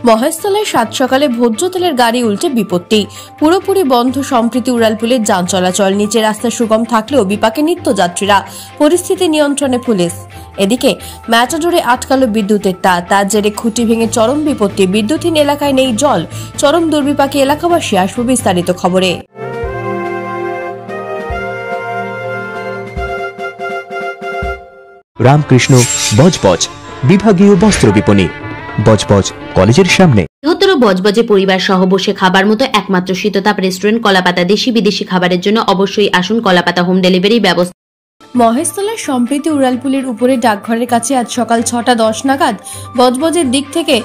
মহেশতলায় সাত সকালে ভোজ্য তেলের গাড়ি উল্টে বিপত্তি, পুরোপুরি বন্ধ সম্প্রীতি উড়ালপুলের যান চলাচল। নিচে রাস্তা সুগম থাকলেও বিপাকে নিত্যযাত্রীরা, পরিস্থিতি নিয়ন্ত্রণে পুলিশ। এদিকে ম্যাটাডোরে আটকালো বিদ্যুতের তার জেরে খুঁটি ভেঙে চরম বিপত্তি। বিদ্যুৎহীন এলাকায় নেই জল, চরম দুর্বিপাকে এলাকাবাসী। আসবে বিস্তারিত খবরে। রামকৃষ্ণ বজবজ বিভাগীয় বস্ত্র বিপণী, বজবজ কলেজের সামনে। বৃহত্তর বজবজে পরিবার সহ বসে খাবার মতো একমাত্র শীততাপ রেস্টুরেন্ট কলাপাতা। দেশি বিদেশি খাবারের জন্য অবশ্যই আসুন কলাপাতা। হোম ডেলিভারি ব্যবস্থা। মহেশতলার সম্প্রীতি উড়ালপুলের উপরে ডাকঘরের কাছে আজ সকাল 6:10 নাগাদ বজবজের দিক থেকে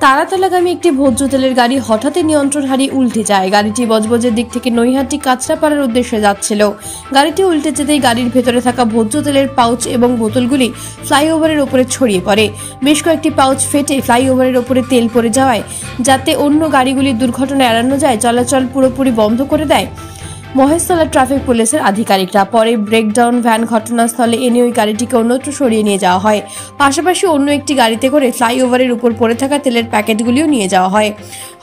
তারাতলাগামী একটি ভোজ্য তেলের গাড়ি হঠাৎই নিয়ন্ত্রণ হারিয়ে উল্টে যায়। গাড়িটি বজবজের দিক থেকে নৈহাটি কাঁচরাপাড়ার উদ্দেশ্যে যাচ্ছিল। গাড়িটি উল্টে যেতেই গাড়ির ভেতরে থাকা ভোজ্য তেলের পাউচ এবং বোতলগুলি ফ্লাইওভারের ওপরে ছড়িয়ে পড়ে। বেশ কয়েকটি পাউচ ফেটে ফ্লাইওভারের ওপরে তেল পড়ে যাওয়ায় যাতে অন্য গাড়িগুলির দুর্ঘটনা এড়ানো যায়, চলাচল পুরোপুরি বন্ধ করে দেয় মহেশতলা ট্রাফিক পুলিশের আধিকারিকরা। পরে ব্রেকডাউন ভ্যান ঘটনাস্থলে এনে ওই গাড়িটিকে অন্যত্র সরিয়ে নিয়ে যাওয়া হয়। পাশাপাশি অন্য একটি গাড়িতে করে ফ্লাইওভারের উপর পড়ে থাকা তেলের প্যাকেটগুলিও নিয়ে যাওয়া হয়।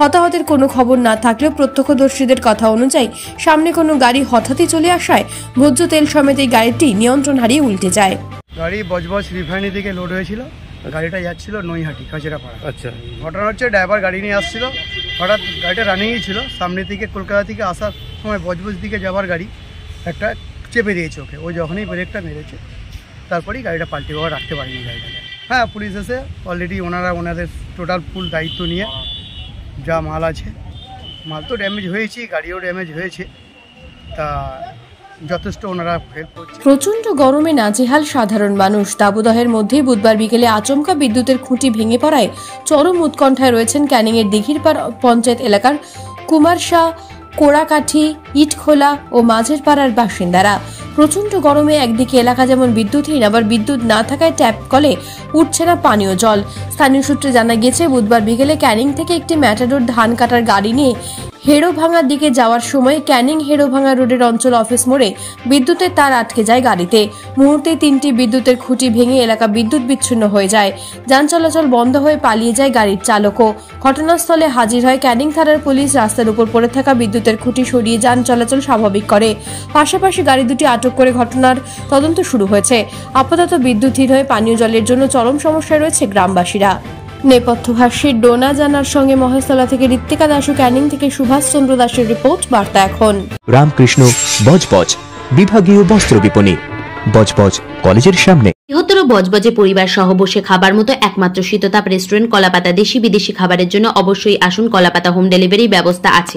হতাহতের কোনো খবর না থাকলেও প্রত্যক্ষদর্শীদের কথা অনুযায়ী সামনে কোনো গাড়ি হঠাৎই চলে আসায় ভোজ্য তেল সমেত এই গাড়িটি নিয়ন্ত্রণ হারিয়ে উল্টে যায়। গাড়ি বজবজ রিফাইনারি থেকে লোড হয়েছিল, গাড়িটা যাচ্ছিল নৈহাটি কাঁচরাপাড়া। আচ্ছা, ঘটনা হচ্ছে ড্রাইভার গাড়ি নিয়ে আসছিল, হঠাৎ গাড়িটা রানিংই ছিল। সামনে থেকে কলকাতা থেকে আসার সময় বজবজ দিকে যাওয়ার গাড়ি একটা চেপে দিয়েছে ওকে। ও যখনই ব্রেকটা মেরেছে তারপরেই গাড়িটা পাল্টে বাবা রাখতে পারেনি গাড়িটাকে। হ্যাঁ, পুলিশ এসে অলরেডি ওনাদের টোটাল ফুল দায়িত্ব নিয়ে যা মাল আছে, মাল তো ড্যামেজ হয়েছে, গাড়িও ড্যামেজ হয়েছে, তা যথেষ্ট ওনারা হেল্প করছে। প্রচন্ড গরমে নাজেহাল সাধারণ মানুষ। দাবদাহের মধ্যেই বুধবার বিকেলে আচমকা বিদ্যুতের খুঁটি ভেঙে পড়ায় চরম উৎকণ্ঠায় রয়েছেন ক্যানিং এর দিঘিরপাড় পঞ্চায়েত এলাকার কুমারশা, কোড়াকাঠি, ইটখোলা ও মাঝের পাড়ার বাসিন্দারা। প্রচন্ড গরমে একদিকে এলাকা যেমন বিদ্যুৎহীন, আবার বিদ্যুৎ না থাকায় ট্যাপ কলে উঠছে না পানীয় জল। স্থানীয় সূত্রে জানা গেছে, বুধবার বিকেলে ক্যানিং থেকে একটি ম্যাটাডোর ধান কাটার গাড়ি নিয়ে হেড়োভাঙার দিকে যাওয়ার সময় ক্যানিং হেড়োভাঙা রোডের অঞ্চল অফিস মোড়ে বিদ্যুতের তার আটকে যায় গাড়িতে। মুহূর্তে 3টি বিদ্যুতের খুঁটি ভেঙে এলাকা বিদ্যুৎ বিচ্ছিন্ন হয়ে যায়। যান চলাচল বন্ধ হয়ে পালিয়ে যায় গাড়ির চালকও। ঘটনাস্থলে হাজির হয় ক্যানিং থানার পুলিশ। রাস্তার উপর পড়ে থাকা বিদ্যুতের খুঁটি সরিয়ে যান চলাচল স্বাভাবিক করে। পাশাপাশি গাড়ি দুটি আটক করে ঘটনার তদন্ত শুরু হয়েছে। আপাতত বিদ্যুৎহীন হয়ে পানীয় জলের জন্য চরম সমস্যায় রয়েছে গ্রামবাসীরা। নেপথ্যভাষ্যের ডোনা জানার সঙ্গে মহেশতলা থেকে ঋত্বিকা দাস ও ক্যানিং থেকে সুভাষ চন্দ্র দাসের রিপোর্ট, বার্তা এখন। রামকৃষ্ণ বজবজ বিভাগীয় বস্ত্র বিপণী, বজবজ কলেজের সামনে। বৃহত্তর বজবজে পরিবার সহ বসে খাবার মতো একমাত্র শীততাপ রেস্টুরেন্ট কলাপাতা। দেশি বিদেশি খাবারের জন্য অবশ্যই আসুন কলাপাতা। হোম ডেলিভারি ব্যবস্থা আছে।